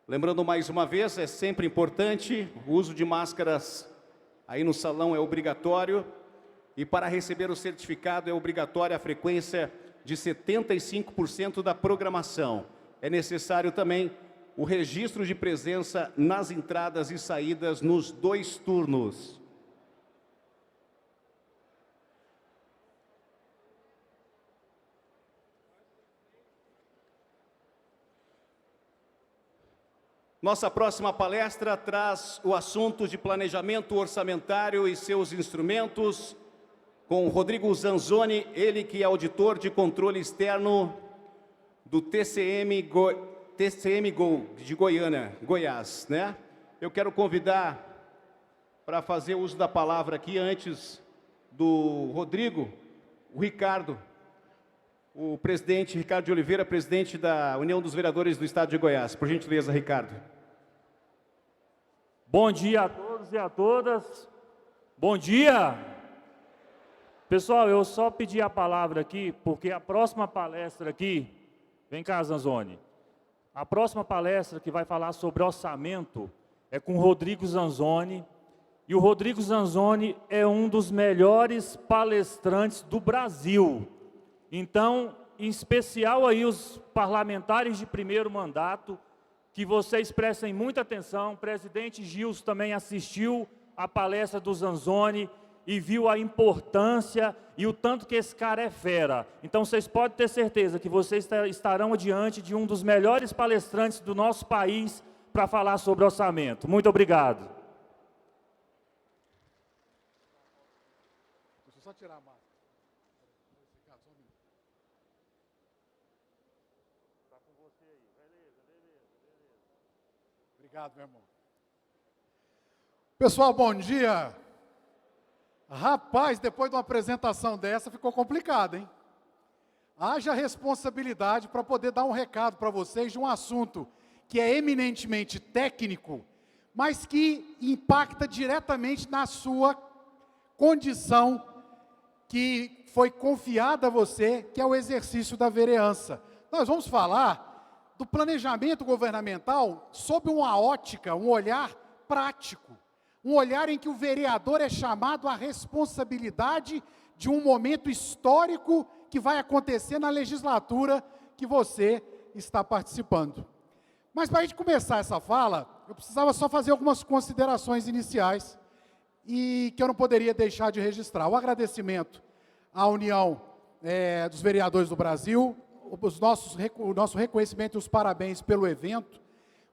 Lembrando mais uma vez, é sempre importante, o uso de máscaras aí no salão é obrigatório e para receber o certificado é obrigatória a frequência de 75% da programação. É necessário também o registro de presença nas entradas e saídas nos 2 turnos. Nossa próxima palestra traz o assunto de planejamento orçamentário e seus instrumentos, com Rodrigo Zanzoni, ele que é auditor de controle externo do TCM de Goiás, né? Eu quero convidar para fazer uso da palavra aqui, antes do Rodrigo, o Ricardo, o presidente Ricardo de Oliveira, presidente da União dos Vereadores do Estado de Goiás. Por gentileza, Ricardo. Bom dia a todos e a todas. Bom dia! Pessoal, eu só pedi a palavra aqui, porque a próxima palestra aqui, vem cá, Zanzoni, a próxima palestra que vai falar sobre orçamento é com o Rodrigo Zanzoni, e o Rodrigo Zanzoni é um dos melhores palestrantes do Brasil. Então, em especial aí os parlamentares de primeiro mandato, que vocês prestem muita atenção. O presidente Gilson também assistiu a palestra do Zanzoni e viu a importância e o tanto que esse cara é fera. Então, vocês podem ter certeza que vocês estarão diante de um dos melhores palestrantes do nosso país para falar sobre orçamento. Muito obrigado. Deixa eu só tirar a máscara. Obrigado, meu irmão. Pessoal, bom dia. Rapaz, depois de uma apresentação dessa, ficou complicado, hein? Haja responsabilidade para poder dar um recado para vocês de um assunto que é eminentemente técnico, mas que impacta diretamente na sua condição que foi confiada a você, que é o exercício da vereança. Nós vamos falar do planejamento governamental sob uma ótica, um olhar prático, um olhar em que o vereador é chamado à responsabilidade de um momento histórico que vai acontecer na legislatura que você está participando. Mas para a gente começar essa fala, eu precisava só fazer algumas considerações iniciais e que eu não poderia deixar de registrar. O agradecimento à União dos Vereadores do Brasil, o nosso reconhecimento e os parabéns pelo evento,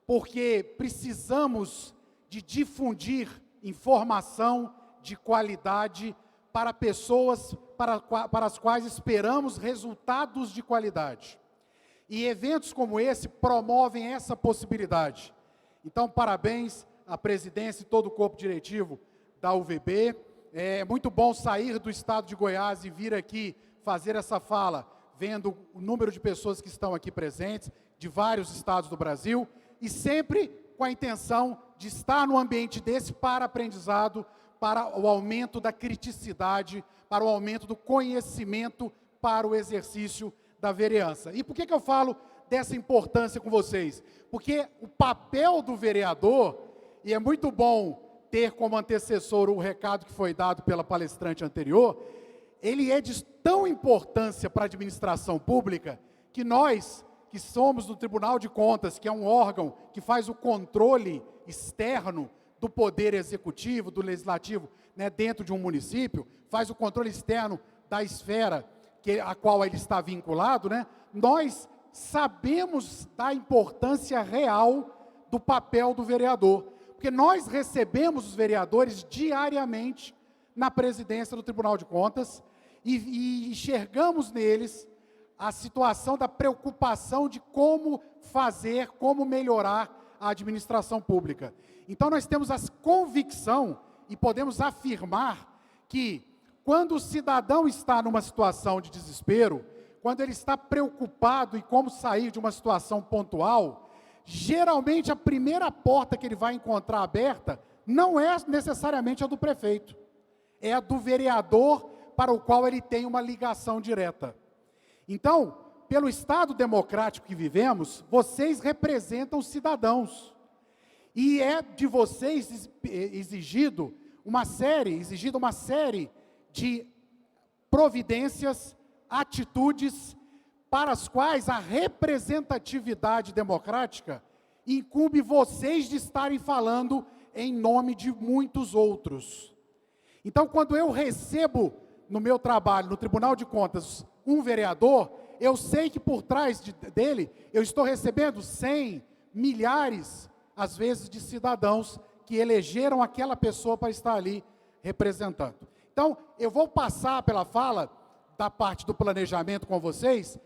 porque precisamos de difundir informação de qualidade para pessoas para as quais esperamos resultados de qualidade. E eventos como esse promovem essa possibilidade. Então, parabéns à presidência e todo o corpo diretivo da UVB. É muito bom sair do estado de Goiás e vir aqui fazer essa fala, vendo o número de pessoas que estão aqui presentes, de vários estados do Brasil, e sempre com a intenção de estar no ambiente desse para aprendizado, para o aumento da criticidade, para o aumento do conhecimento, para o exercício da vereança. E por que eu falo dessa importância com vocês? Porque o papel do vereador, e é muito bom ter como antecessor o recado que foi dado pela palestrante anterior, ele é de tão importância para a administração pública que nós, que somos do Tribunal de Contas, que é um órgão que faz o controle externo do poder executivo, do legislativo, né, dentro de um município, faz o controle externo da esfera a qual ele está vinculado, né, nós sabemos da importância real do papel do vereador, porque nós recebemos os vereadores diariamente na presidência do Tribunal de Contas e enxergamos neles a situação da preocupação de como fazer, como melhorar a administração pública. Então, nós temos a convicção e podemos afirmar que, quando o cidadão está numa situação de desespero, quando ele está preocupado em como sair de uma situação pontual, geralmente a primeira porta que ele vai encontrar aberta não é necessariamente a do prefeito, é a do vereador para o qual ele tem uma ligação direta. Então, pelo Estado democrático que vivemos, vocês representam os cidadãos. E é de vocês exigida uma série de providências, atitudes, para as quais a representatividade democrática incumbe vocês de estarem falando em nome de muitos outros. Então, quando eu recebo no meu trabalho, no Tribunal de Contas, um vereador, eu sei que por trás dele, eu estou recebendo 100, milhares, às vezes, de cidadãos que elegeram aquela pessoa para estar ali representando. Então, eu vou passar pela fala da parte do planejamento com vocês,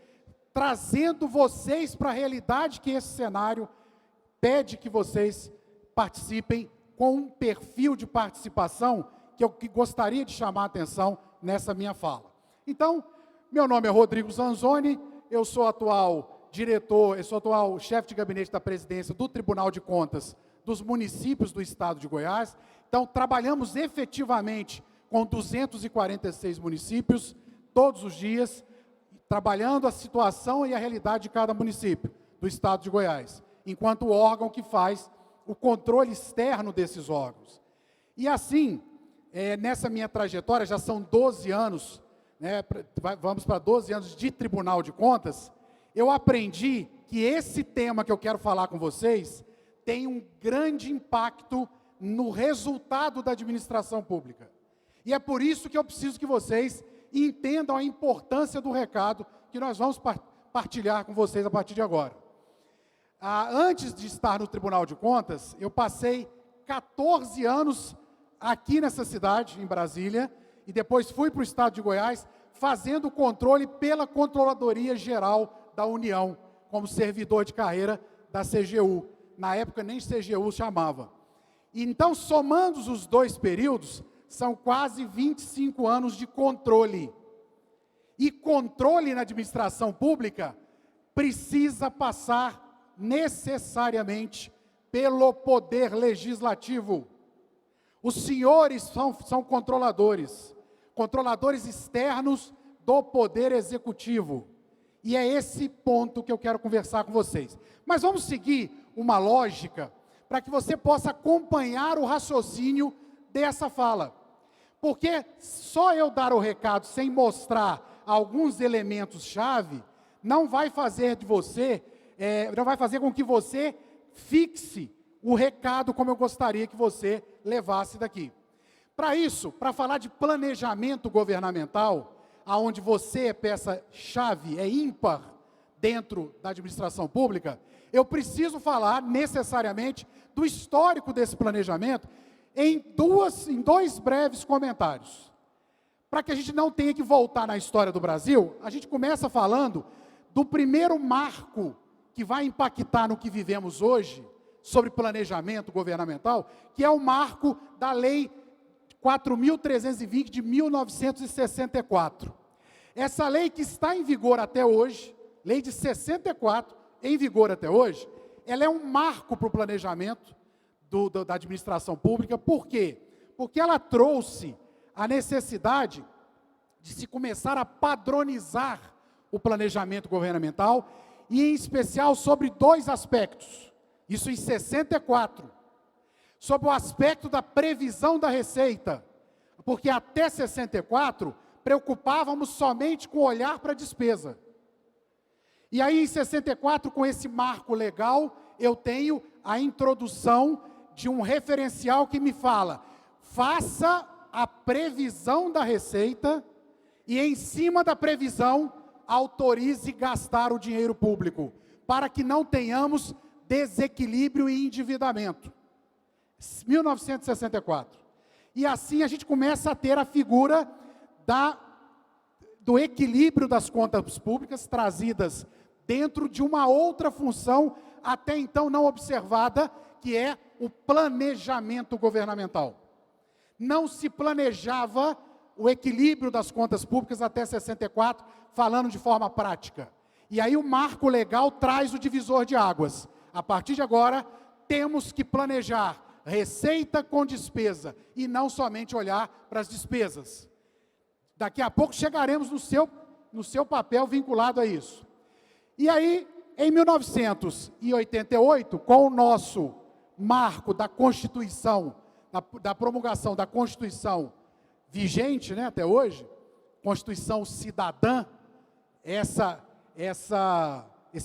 trazendo vocês para a realidade que esse cenário pede que vocês participem com um perfil de participação que eu gostaria de chamar a atenção nessa minha fala. Então, meu nome é Rodrigo Zanzoni, eu sou atual chefe de gabinete da presidência do Tribunal de Contas dos municípios do estado de Goiás. Então, trabalhamos efetivamente com 246 municípios, todos os dias, trabalhando a situação e a realidade de cada município do estado de Goiás, enquanto órgão que faz o controle externo desses órgãos. E assim, nessa minha trajetória, já são 12 anos, vamos para 12 anos de Tribunal de Contas, eu aprendi que esse tema que eu quero falar com vocês tem um grande impacto no resultado da administração pública. E é por isso que eu preciso que vocês entendam a importância do recado que nós vamos partilhar com vocês a partir de agora. Antes de estar no Tribunal de Contas, eu passei 14 anos aqui nessa cidade, em Brasília, e depois fui para o estado de Goiás, fazendo controle pela Controladoria Geral da União, como servidor de carreira da CGU. Na época nem CGU chamava. E então, somando os dois períodos, são quase 25 anos de controle. E controle na administração pública precisa passar necessariamente pelo poder legislativo. Os senhores são controladores externos do poder executivo. E é esse ponto que eu quero conversar com vocês. Mas vamos seguir uma lógica para que você possa acompanhar o raciocínio dessa fala. Porque só eu dar o recado sem mostrar alguns elementos-chave, não vai fazer com que você fixe o recado como eu gostaria que você levasse daqui. Para isso, para falar de planejamento governamental, aonde você é peça-chave, é ímpar dentro da administração pública, eu preciso falar necessariamente do histórico desse planejamento em dois breves comentários. Para que a gente não tenha que voltar na história do Brasil, a gente começa falando do primeiro marco que vai impactar no que vivemos hoje, sobre planejamento governamental, que é o marco da Lei 4.320 de 1964. Essa lei que está em vigor até hoje, lei de 64, em vigor até hoje, ela é um marco para o planejamento da administração pública. Por quê? Porque ela trouxe a necessidade de se começar a padronizar o planejamento governamental, e em especial sobre dois aspectos. Isso em 64. Sobre o aspecto da previsão da receita, porque até 64 preocupávamos somente com olhar para a despesa. E aí em 64, com esse marco legal, eu tenho a introdução de um referencial que me fala: faça a previsão da receita e em cima da previsão autorize gastar o dinheiro público, para que não tenhamos desequilíbrio e endividamento. 1964. E assim a gente começa a ter a figura do equilíbrio das contas públicas trazidas dentro de uma outra função até então não observada, que é o planejamento governamental. Não se planejava o equilíbrio das contas públicas até 64, falando de forma prática. E aí o marco legal traz o divisor de águas. A partir de agora, temos que planejar receita com despesa, e não somente olhar para as despesas. Daqui a pouco chegaremos no seu papel vinculado a isso. E aí, em 1988, com o nosso marco da Constituição, da promulgação da Constituição vigente, né, até hoje, Constituição Cidadã, esse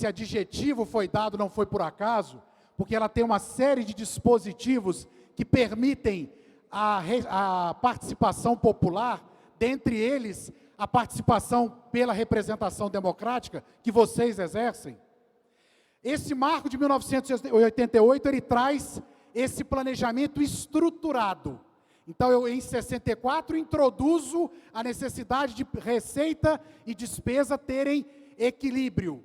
adjetivo foi dado, não foi por acaso, porque ela tem uma série de dispositivos que permitem a participação popular, dentre eles a participação pela representação democrática que vocês exercem. Esse marco de 1988, ele traz esse planejamento estruturado. Então, eu, em 64, introduzo a necessidade de receita e despesa terem equilíbrio.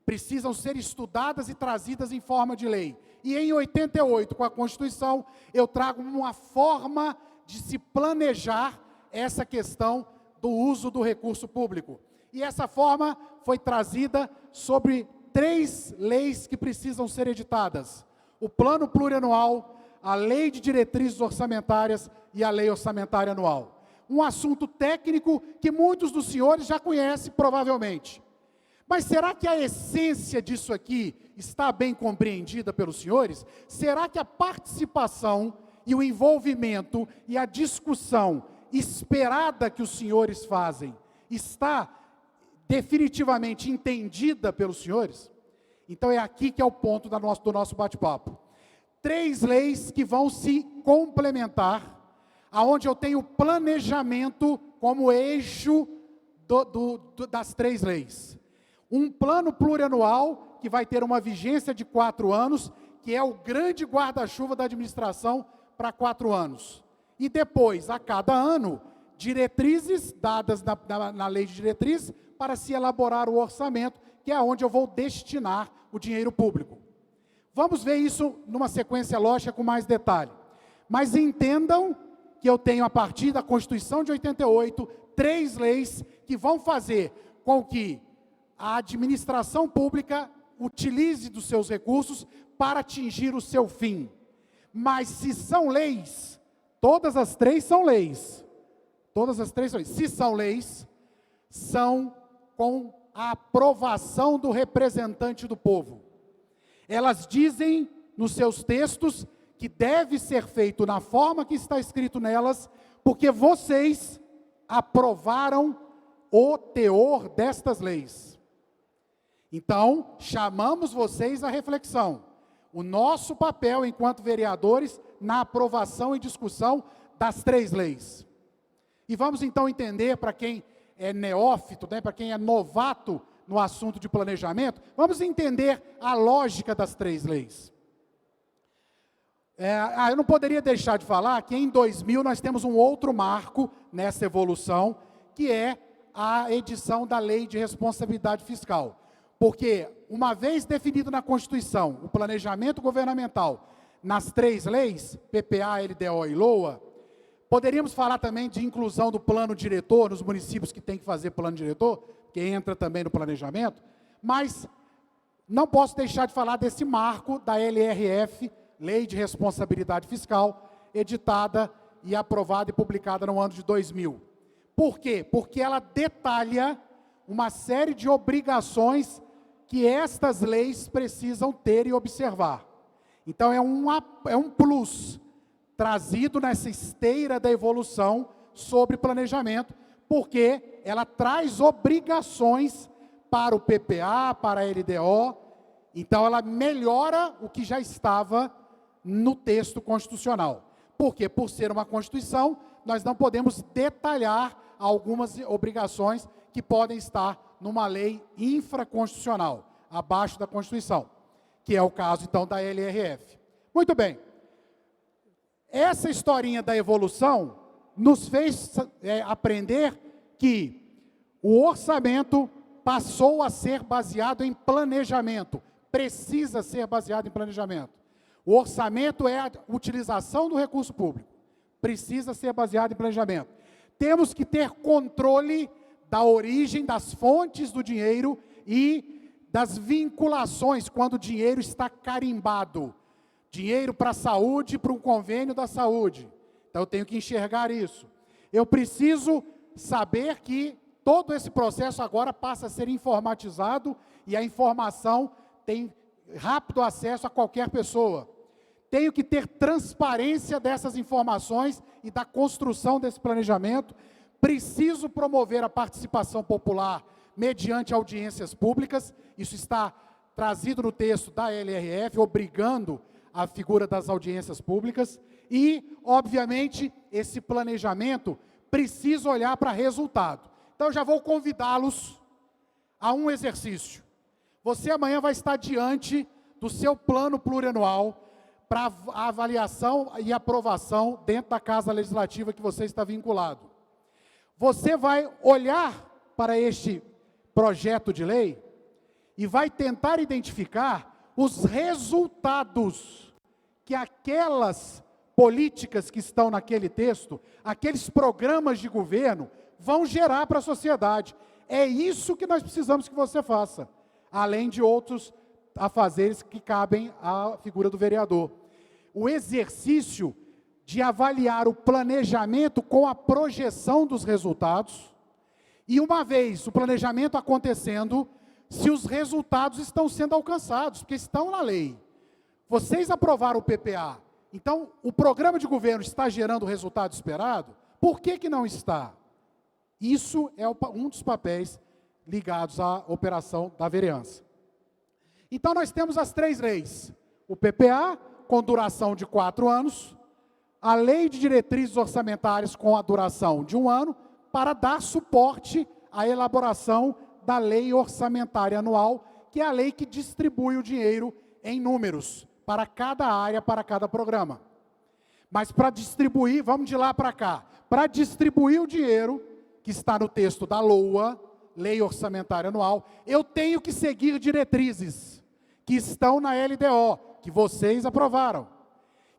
Precisam ser estudadas e trazidas em forma de lei. E em 88, com a Constituição, eu trago uma forma de se planejar essa questão do uso do recurso público. E essa forma foi trazida sobre 3 leis que precisam ser editadas: o Plano Plurianual, a Lei de Diretrizes Orçamentárias e a Lei Orçamentária Anual. Um assunto técnico que muitos dos senhores já conhecem, provavelmente. Mas será que a essência disso aqui está bem compreendida pelos senhores? Será que a participação e o envolvimento e a discussão esperada que os senhores fazem está definitivamente entendida pelos senhores? Então é aqui que é o ponto do nosso bate-papo. 3 leis que vão se complementar, aonde eu tenho planejamento como eixo das 3 leis. Um plano plurianual, que vai ter uma vigência de 4 anos, que é o grande guarda-chuva da administração para 4 anos. E depois, a cada ano, diretrizes dadas na lei de diretrizes para se elaborar o orçamento, que é onde eu vou destinar o dinheiro público. Vamos ver isso numa sequência lógica com mais detalhe. Mas entendam que eu tenho, a partir da Constituição de 88, 3 leis que vão fazer com que a administração pública utilize dos seus recursos para atingir o seu fim. Mas se são leis, todas as 3 são leis. Todas as 3 são leis. Se são leis, são com a aprovação do representante do povo. Elas dizem nos seus textos que deve ser feito na forma que está escrito nelas, porque vocês aprovaram o teor destas leis. Então, chamamos vocês à reflexão. O nosso papel enquanto vereadores na aprovação e discussão das 3 leis. E vamos então entender, para quem é neófito, né, para quem é novato no assunto de planejamento, vamos entender a lógica das 3 leis. Eu não poderia deixar de falar que em 2000 nós temos um outro marco nessa evolução, que é a edição da Lei de Responsabilidade Fiscal. Porque, uma vez definido na Constituição o planejamento governamental nas 3 leis, PPA, LDO e LOA, poderíamos falar também de inclusão do plano diretor nos municípios que têm que fazer plano diretor, que entra também no planejamento, mas não posso deixar de falar desse marco da LRF, Lei de Responsabilidade Fiscal, editada e aprovada e publicada no ano de 2000. Por quê? Porque ela detalha uma série de obrigações que estas leis precisam ter e observar. Então, é um plus trazido nessa esteira da evolução sobre planejamento, porque ela traz obrigações para o PPA, para a LDO, então ela melhora o que já estava no texto constitucional. Por quê? Por ser uma Constituição, nós não podemos detalhar algumas obrigações que podem estar numa lei infraconstitucional, abaixo da Constituição, que é o caso, então, da LRF. Muito bem. Essa historinha da evolução nos fez aprender que o orçamento passou a ser baseado em planejamento, precisa ser baseado em planejamento. O orçamento é a utilização do recurso público, precisa ser baseado em planejamento. Temos que ter controle da origem, das fontes do dinheiro e das vinculações, quando o dinheiro está carimbado. Dinheiro para a saúde, para um convênio da saúde. Então, eu tenho que enxergar isso. Eu preciso saber que todo esse processo agora passa a ser informatizado e a informação tem rápido acesso a qualquer pessoa. Tenho que ter transparência dessas informações e da construção desse planejamento. Preciso promover a participação popular mediante audiências públicas. Isso está trazido no texto da LRF, obrigando a figura das audiências públicas. E, obviamente, esse planejamento precisa olhar para resultado. Então, eu já vou convidá-los a um exercício. Você amanhã vai estar diante do seu plano plurianual para avaliação e aprovação dentro da Casa Legislativa que você está vinculado. Você vai olhar para este projeto de lei e vai tentar identificar os resultados que aquelas políticas que estão naquele texto, aqueles programas de governo, vão gerar para a sociedade. É isso que nós precisamos que você faça, além de outros afazeres que cabem à figura do vereador. O exercício de avaliar o planejamento com a projeção dos resultados, e uma vez o planejamento acontecendo, se os resultados estão sendo alcançados, porque estão na lei. Vocês aprovaram o PPA, então o programa de governo está gerando o resultado esperado? Por que que não está? Isso é um dos papéis ligados à operação da vereança. Então nós temos as 3 leis, o PPA, com duração de 4 anos, a Lei de Diretrizes Orçamentárias com a duração de 1 ano, para dar suporte à elaboração da Lei Orçamentária Anual, que é a lei que distribui o dinheiro em números, para cada área, para cada programa. Mas para distribuir, vamos de lá para cá, para distribuir o dinheiro, que está no texto da LOA, Lei Orçamentária Anual, eu tenho que seguir diretrizes, que estão na LDO, que vocês aprovaram.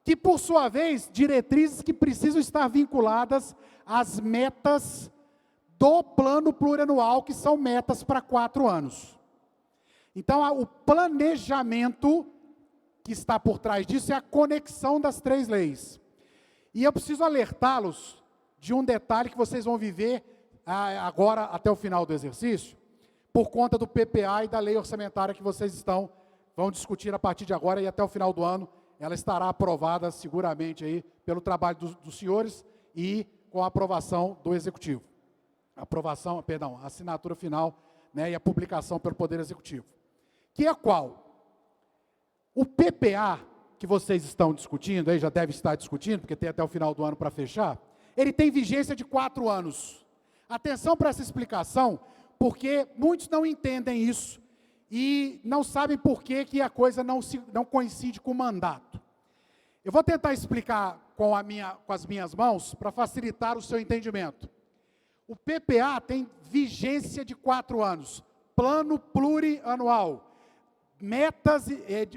Que, por sua vez, diretrizes que precisam estar vinculadas às metas do plano plurianual, que são metas para 4 anos. Então, o planejamento que está por trás disso é a conexão das 3 leis. E eu preciso alertá-los de um detalhe que vocês vão viver agora até o final do exercício, por conta do PPA e da lei orçamentária que vocês vão discutir a partir de agora e até o final do ano. Ela estará aprovada seguramente aí pelo trabalho dos senhores e com a aprovação do Executivo. A assinatura final, né, e a publicação pelo Poder Executivo. Que é qual? O PPA, que vocês estão discutindo, aí já deve estar discutindo, porque tem até o final do ano para fechar, ele tem vigência de 4 anos. Atenção para essa explicação, porque muitos não entendem isso e não sabem por que a coisa não coincide com o mandato. Eu vou tentar explicar com as minhas mãos, para facilitar o seu entendimento. O PPA tem vigência de 4 anos, plano plurianual, metas,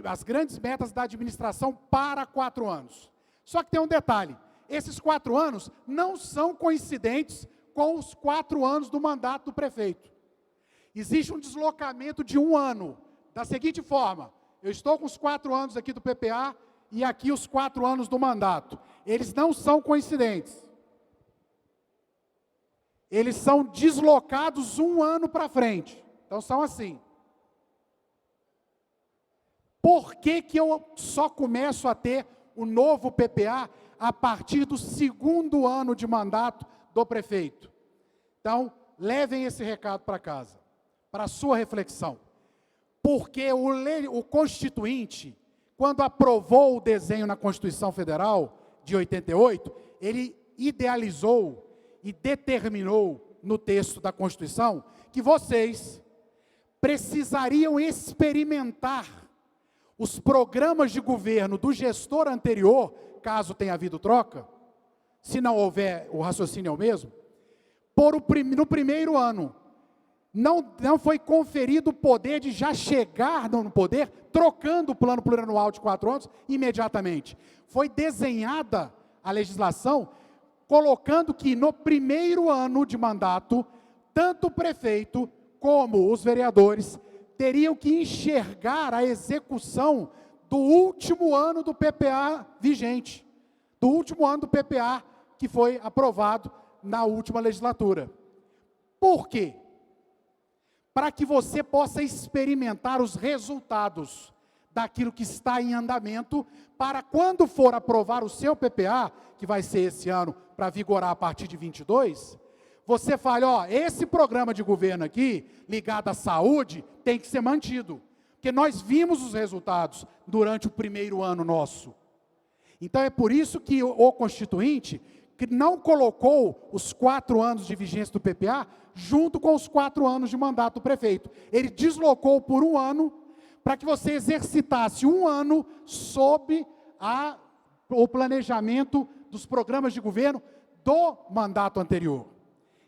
as grandes metas da administração para 4 anos. Só que tem um detalhe, esses 4 anos não são coincidentes com os 4 anos do mandato do prefeito. Existe um deslocamento de 1 ano, da seguinte forma: eu estou com os 4 anos aqui do PPA e aqui os 4 anos do mandato. Eles não são coincidentes. Eles são deslocados 1 ano para frente. Então são assim. Por que que eu só começo a ter o novo PPA a partir do 2º ano de mandato do prefeito? Então, levem esse recado para casa, para a sua reflexão. Porque o Constituinte, quando aprovou o desenho na Constituição Federal de 88, ele idealizou e determinou no texto da Constituição que vocês precisariam experimentar os programas de governo do gestor anterior, caso tenha havido troca, se não houver, o raciocínio é o mesmo, no primeiro ano. Não foi conferido o poder de já chegar no poder, trocando o plano plurianual de 4 anos imediatamente. Foi desenhada a legislação, colocando que no primeiro ano de mandato, tanto o prefeito como os vereadores teriam que enxergar a execução do último ano do PPA vigente, do último ano do PPA que foi aprovado na última legislatura. Por quê? para que você possa experimentar os resultados daquilo que está em andamento, para quando for aprovar o seu PPA, que vai ser esse ano, para vigorar a partir de 22, você fale, ó, esse programa de governo aqui, ligado à saúde, tem que ser mantido. Porque nós vimos os resultados durante o primeiro ano nosso. Então é por isso que o Constituinte que não colocou os 4 anos de vigência do PPA junto com os 4 anos de mandato do prefeito. Ele deslocou por 1 ano para que você exercitasse 1 ano sob o planejamento dos programas de governo do mandato anterior.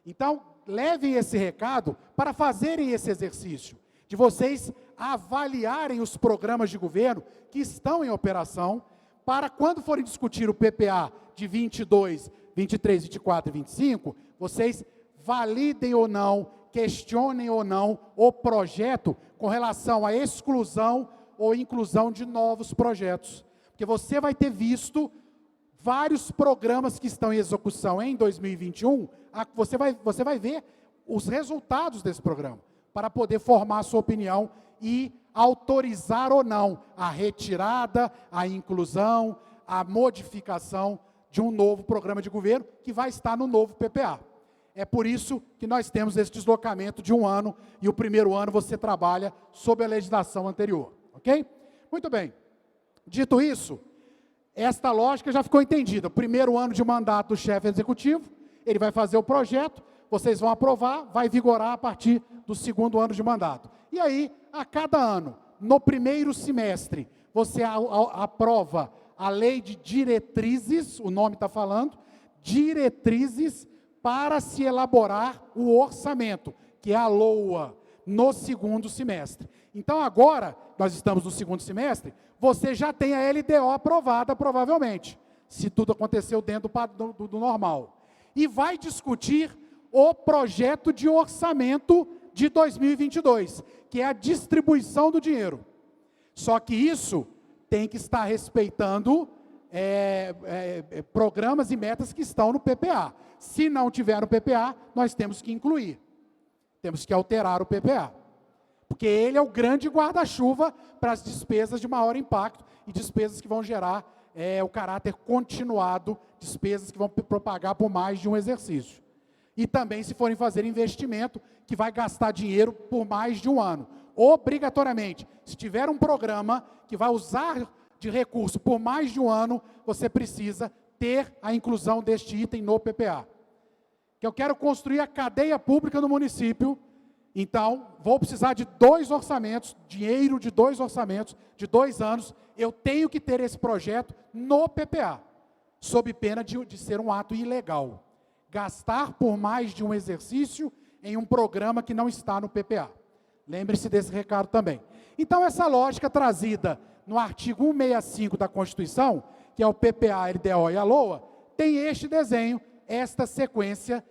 Então, levem esse recado para fazerem esse exercício, de vocês avaliarem os programas de governo que estão em operação, para quando forem discutir o PPA de 22, 23, 24 e 25, vocês validem ou não, questionem ou não o projeto com relação à exclusão ou inclusão de novos projetos. Porque você vai ter visto vários programas que estão em execução em 2021, você vai ver os resultados desse programa, para poder formar a sua opinião e autorizar ou não a retirada, a inclusão, a modificação de um novo programa de governo que vai estar no novo PPA. É por isso que nós temos esse deslocamento de 1 ano, e o primeiro ano você trabalha sob a legislação anterior, ok? Muito bem. Dito isso, esta lógica já ficou entendida. O primeiro ano de mandato do chefe executivo, ele vai fazer o projeto, vocês vão aprovar, vai vigorar a partir do 2º ano de mandato. E aí, a cada ano, no primeiro semestre, você aprova a lei de diretrizes, o nome está falando, diretrizes para se elaborar o orçamento, que é a LOA, no 2º semestre. Então agora, nós estamos no 2º semestre, você já tem a LDO aprovada, provavelmente, se tudo aconteceu dentro do normal. E vai discutir o projeto de orçamento de 2022, que é a distribuição do dinheiro. Só que isso tem que estar respeitando programas e metas que estão no PPA. Se não tiver no PPA, nós temos que incluir. Temos que alterar o PPA. Porque ele é o grande guarda-chuva para as despesas de maior impacto e despesas que vão gerar o caráter continuado, despesas que vão propagar por mais de um exercício. E também se forem fazer investimento, que vai gastar dinheiro por mais de 1 ano. Obrigatoriamente, se tiver um programa que vai usar de recurso por mais de 1 ano, você precisa ter a inclusão deste item no PPA. Que eu quero construir a cadeia pública no município, então vou precisar de 2 orçamentos, dinheiro de 2 orçamentos, de 2 anos, eu tenho que ter esse projeto no PPA, sob pena de ser um ato ilegal. Gastar por mais de um exercício em um programa que não está no PPA. Lembre-se desse recado também. Então, essa lógica trazida no artigo 165 da Constituição, que é o PPA, a LDO e a LOA, tem este desenho, esta sequência,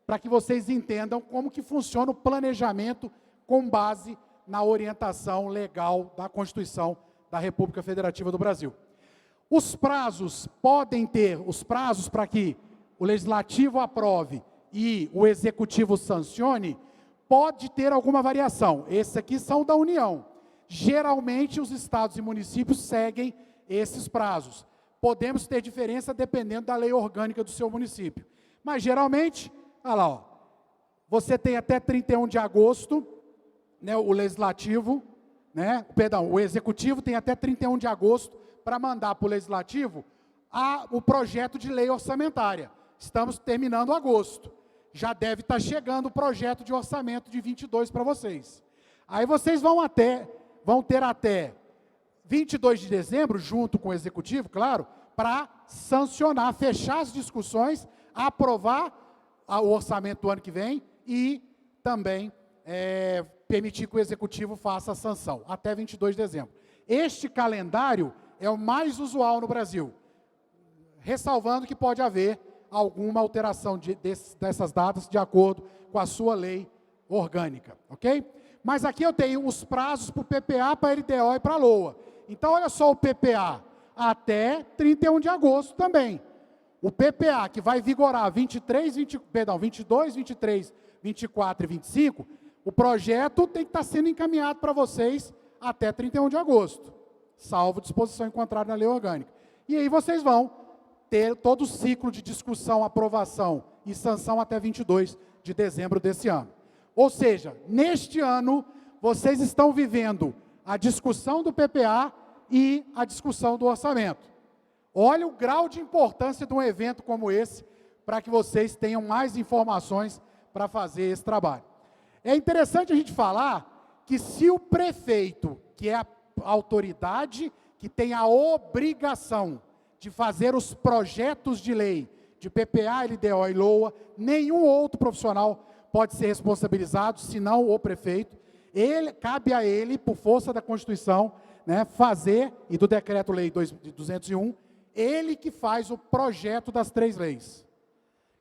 para que vocês entendam como que funciona o planejamento com base na orientação legal da Constituição da República Federativa do Brasil. Os prazos podem ter, os prazos para que o Legislativo aprove e o Executivo sancione, pode ter alguma variação. Esses aqui são da União. Geralmente, os estados e municípios seguem esses prazos. Podemos ter diferença dependendo da lei orgânica do seu município. Mas, geralmente, olha lá, ó, você tem até 31 de agosto, né, o Legislativo, né, perdão, o Executivo tem até 31 de agosto para mandar para o Legislativo o projeto de lei orçamentária. Estamos terminando agosto. Já deve estar chegando o projeto de orçamento de 22 para vocês. Aí vocês vão ter até 22 de dezembro, junto com o Executivo, claro, para sancionar, fechar as discussões, aprovar o orçamento do ano que vem e também permitir que o Executivo faça a sanção, até 22 de dezembro. Este calendário é o mais usual no Brasil, ressalvando que pode haver alguma alteração dessas datas de acordo com a sua lei orgânica, ok? Mas aqui eu tenho os prazos para o PPA, para a LDO e para a LOA. Então, olha só o PPA, até 31 de agosto também. O PPA, que vai vigorar 22, 23, 24 e 25, o projeto tem que estar sendo encaminhado para vocês até 31 de agosto, salvo disposição encontrada na lei orgânica. E aí vocês vão ter todo o ciclo de discussão, aprovação e sanção até 22 de dezembro desse ano. Ou seja, neste ano, vocês estão vivendo a discussão do PPA e a discussão do orçamento. Olha o grau de importância de um evento como esse, para que vocês tenham mais informações para fazer esse trabalho. É interessante a gente falar que se o prefeito, que é a autoridade que tem a obrigação de fazer os projetos de lei de PPA, LDO e LOA, nenhum outro profissional pode ser responsabilizado, senão o prefeito. Cabe a ele, por força da Constituição, né, fazer, e do Decreto-Lei 201, ele que faz o projeto das 3 leis.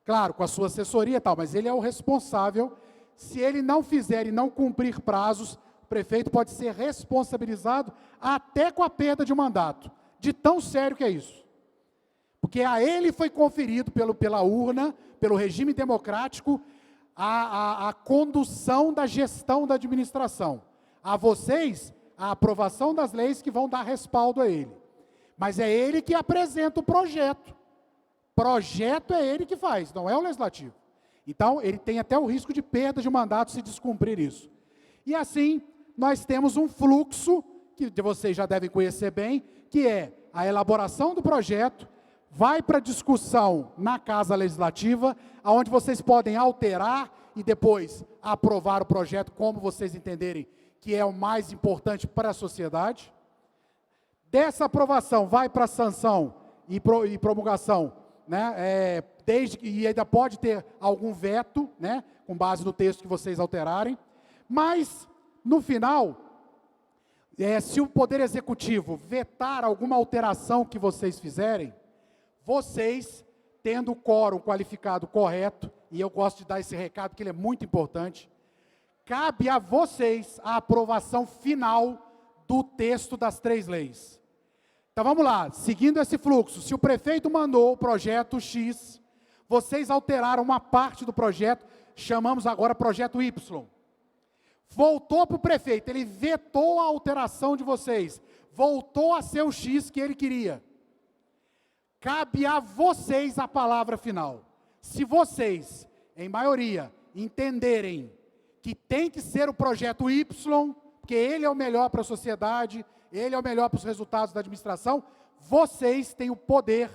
Claro, com a sua assessoria e tal, mas ele é o responsável. Se ele não fizer e não cumprir prazos, o prefeito pode ser responsabilizado até com a perda de mandato, de tão sério que é isso. Porque a ele foi conferido pela urna, pelo regime democrático, a condução da gestão da administração. A vocês, a aprovação das leis que vão dar respaldo a ele. Mas é ele que apresenta o projeto. Projeto é ele que faz, não é o legislativo. Então, ele tem até o risco de perda de mandato se descumprir isso. E assim, nós temos um fluxo, que vocês já devem conhecer bem, que é a elaboração do projeto, vai para discussão na Casa Legislativa, onde vocês podem alterar e depois aprovar o projeto como vocês entenderem que é o mais importante para a sociedade. Dessa aprovação vai para a sanção e promulgação, né, e ainda pode ter algum veto, né, com base no texto que vocês alterarem, mas, no final, se o Poder Executivo vetar alguma alteração que vocês fizerem, vocês, tendo o quórum qualificado correto, e eu gosto de dar esse recado, que ele é muito importante, cabe a vocês a aprovação final do texto das 3 leis. Então vamos lá, seguindo esse fluxo, se o prefeito mandou o projeto X, vocês alteraram uma parte do projeto, chamamos agora projeto Y. Voltou para o prefeito, ele vetou a alteração de vocês, voltou a ser o X que ele queria. Cabe a vocês a palavra final. Se vocês, em maioria, entenderem que tem que ser o projeto Y, porque ele é o melhor para a sociedade, ele é o melhor para os resultados da administração, vocês têm o poder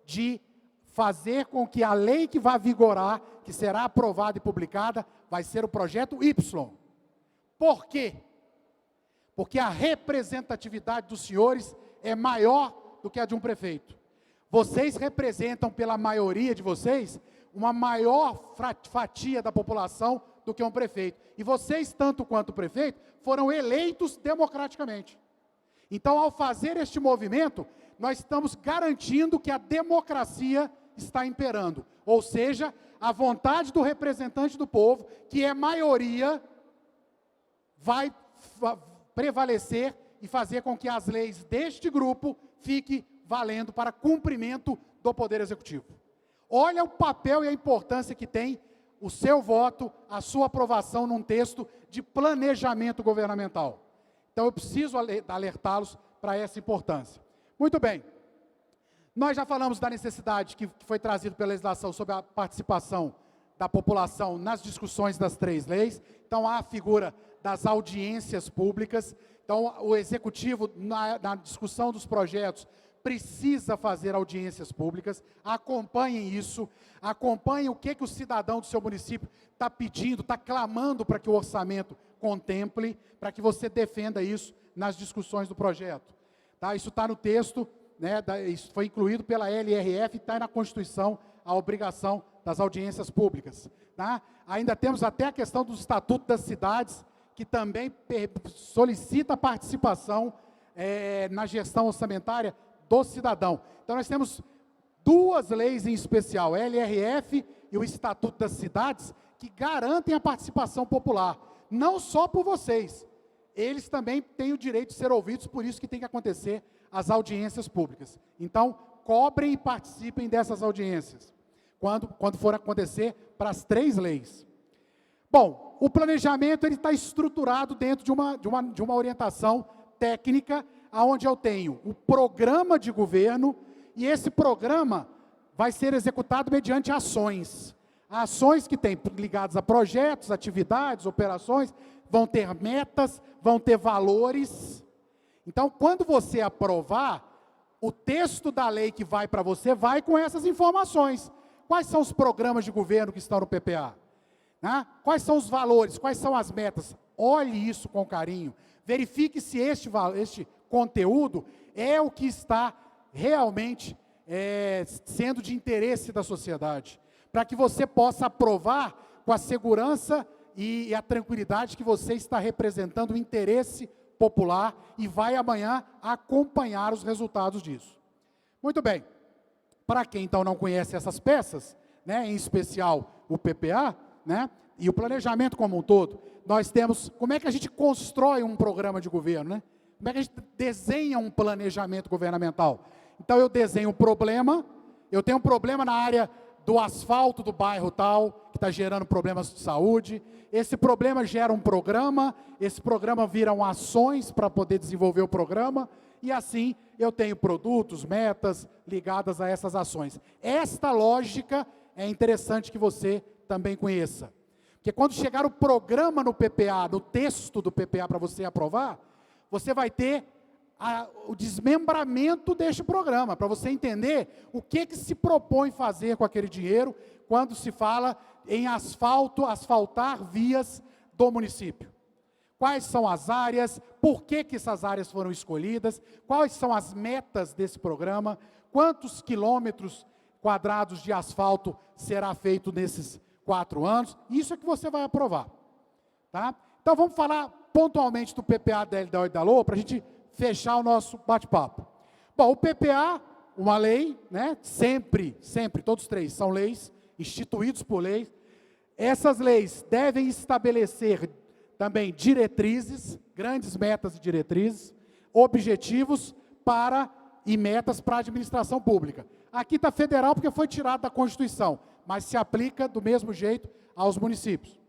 de fazer com que a lei que vai vigorar, que será aprovada e publicada, vai ser o projeto Y. Por quê? Porque a representatividade dos senhores é maior do que a de um prefeito. Vocês representam, pela maioria de vocês, uma maior fatia da população do que um prefeito. E vocês, tanto quanto o prefeito, foram eleitos democraticamente. Então, ao fazer este movimento, nós estamos garantindo que a democracia está imperando. Ou seja, a vontade do representante do povo, que é maioria, vai prevalecer e fazer com que as leis deste grupo fiquem valendo para cumprimento do Poder Executivo. Olha o papel e a importância que tem o seu voto, a sua aprovação num texto de planejamento governamental. Então, eu preciso alertá-los para essa importância. Muito bem. Nós já falamos da necessidade que foi trazida pela legislação sobre a participação da população nas discussões das 3 leis. Então, há a figura das audiências públicas. Então, o Executivo, na discussão dos projetos, precisa fazer audiências públicas. Acompanhem isso, acompanhem o que o cidadão do seu município está pedindo, está clamando para que o orçamento contemple, para que você defenda isso nas discussões do projeto. Tá? Isso está no texto, né, isso foi incluído pela LRF, está na Constituição a obrigação das audiências públicas. Tá? Ainda temos até a questão do Estatuto das Cidades, que também solicita a participação na gestão orçamentária do cidadão. Então, nós temos 2 leis em especial, a LRF e o Estatuto das Cidades, que garantem a participação popular, não só por vocês, eles também têm o direito de ser ouvidos, por isso que tem que acontecer as audiências públicas. Então, cobrem e participem dessas audiências, quando for acontecer para as 3 leis. Bom, o planejamento ele está estruturado dentro de uma orientação técnica, onde eu tenho o programa de governo, e esse programa vai ser executado mediante ações. Ações que têm ligadas a projetos, atividades, operações, vão ter metas, vão ter valores. Então, quando você aprovar, o texto da lei que vai para você vai com essas informações. Quais são os programas de governo que estão no PPA? Né? Quais são os valores? Quais são as metas? Olhe isso com carinho. Verifique se este conteúdo é o que está realmente sendo de interesse da sociedade, para que você possa aprovar com a segurança e a tranquilidade que você está representando o interesse popular e vai amanhã acompanhar os resultados disso. Muito bem. Para quem então não conhece essas peças, né, em especial o PPA, né, e o planejamento como um todo, nós temos, como é que a gente constrói um programa de governo, né? Como é que a gente desenha um planejamento governamental? Então eu desenho um problema, eu tenho um problema na área do asfalto do bairro tal, que está gerando problemas de saúde, esse problema gera um programa, esse programa viram ações para poder desenvolver o programa, e assim eu tenho produtos, metas ligadas a essas ações. Esta lógica é interessante que você também conheça. Porque quando chegar o programa no PPA, no texto do PPA para você aprovar, você vai ter o desmembramento deste programa, para você entender o que se propõe fazer com aquele dinheiro, quando se fala em asfaltar vias do município. Quais são as áreas, por que essas áreas foram escolhidas, quais são as metas desse programa, quantos quilômetros quadrados de asfalto será feito nesses 4 anos, isso é que você vai aprovar. Tá? Então vamos falar pontualmente do PPA da LDO e da LOA, para a gente fechar o nosso bate-papo. Bom, o PPA, uma lei, né, sempre, todos 3 são leis, instituídos por lei. Essas leis devem estabelecer também diretrizes, grandes metas e diretrizes, objetivos e metas para a administração pública. Aqui está federal porque foi tirado da Constituição, mas se aplica do mesmo jeito aos municípios.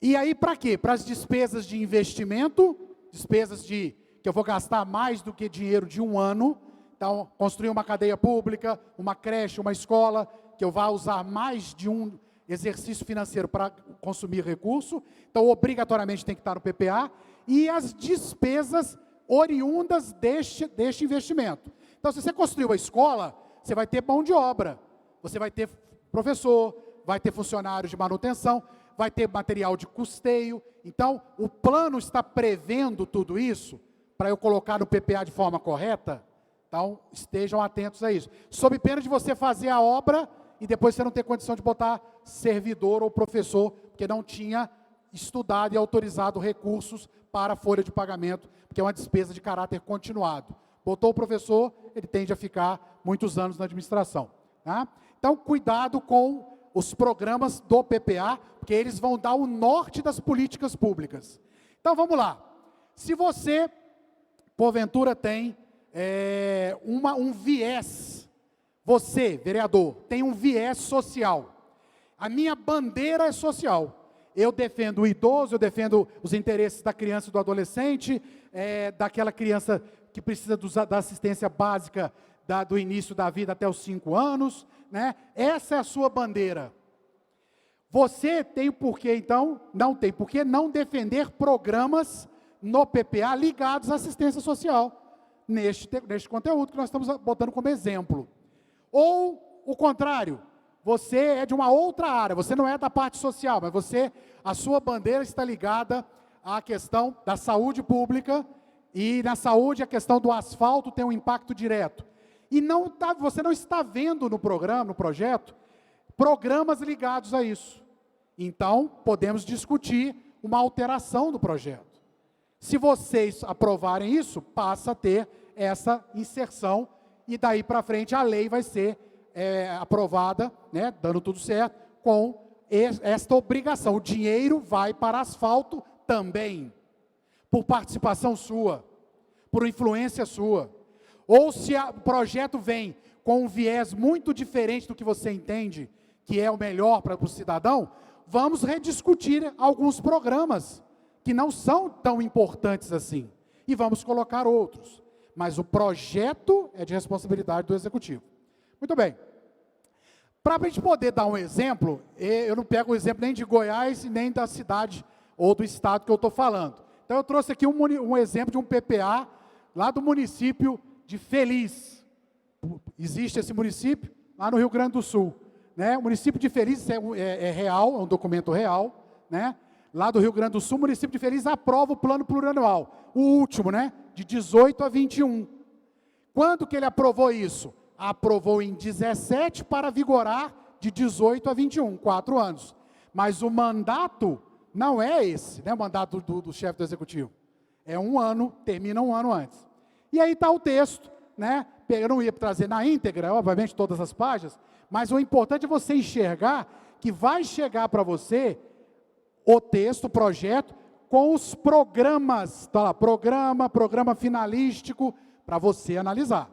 E aí para quê? Para as despesas de investimento, despesas que eu vou gastar mais do que dinheiro de um ano, então construir uma cadeia pública, uma creche, uma escola, que eu vá usar mais de um exercício financeiro para consumir recurso, então obrigatoriamente tem que estar no PPA, e as despesas oriundas deste investimento. Então se você construiu a escola, você vai ter mão de obra, você vai ter professor, vai ter funcionários de manutenção, vai ter material de custeio. Então, o plano está prevendo tudo isso, para eu colocar no PPA de forma correta, então estejam atentos a isso. Sob pena de você fazer a obra e depois você não ter condição de botar servidor ou professor, porque não tinha estudado e autorizado recursos para a folha de pagamento, porque é uma despesa de caráter continuado. Botou o professor, ele tende a ficar muitos anos na administração. Tá? Então, cuidado com os programas do PPA, porque eles vão dar o norte das políticas públicas. Então, vamos lá. Se você, porventura, tem um viés, você, vereador, tem um viés social. A minha bandeira é social. Eu defendo o idoso, eu defendo os interesses da criança e do adolescente, daquela criança que precisa da assistência básica do início da vida até os 5 anos, né? Essa é a sua bandeira. Você tem por que, então, não tem por que não defender programas no PPA ligados à assistência social, neste conteúdo que nós estamos botando como exemplo. Ou, o contrário, você é de uma outra área, você não é da parte social, mas a sua bandeira está ligada à questão da saúde pública, e na saúde a questão do asfalto tem um impacto direto. E você não está vendo no programa, no projeto, programas ligados a isso. Então, podemos discutir uma alteração do projeto. Se vocês aprovarem isso, passa a ter essa inserção, e daí para frente a lei vai ser aprovada, né, dando tudo certo, com esta obrigação. O dinheiro vai para asfalto também, por participação sua, por influência sua. Ou se o projeto vem com um viés muito diferente do que você entende, que é o melhor para o cidadão, vamos rediscutir alguns programas que não são tão importantes assim, e vamos colocar outros. Mas o projeto é de responsabilidade do Executivo. Muito bem. Para a gente poder dar um exemplo, eu não pego o exemplo nem de Goiás, nem da cidade ou do estado que eu estou falando. Então, eu trouxe aqui um exemplo de um PPA, lá do município de Feliz. Existe esse município lá no Rio Grande do Sul. Né? O município de Feliz é real, é um documento real. Né? Lá do Rio Grande do Sul, o município de Feliz aprova o plano plurianual. O último, né? De 18 a 21. Quando que ele aprovou isso? Aprovou em 17 para vigorar de 18 a 21, 4 anos. Mas o mandato não é esse, né? O mandato do chefe do Executivo. É 1 ano, termina 1 ano antes. E aí está o texto, né? Eu não ia trazer na íntegra, obviamente, todas as páginas, mas o importante é você enxergar que vai chegar para você o texto, o projeto, com os programas, tá lá, programa finalístico, para você analisar.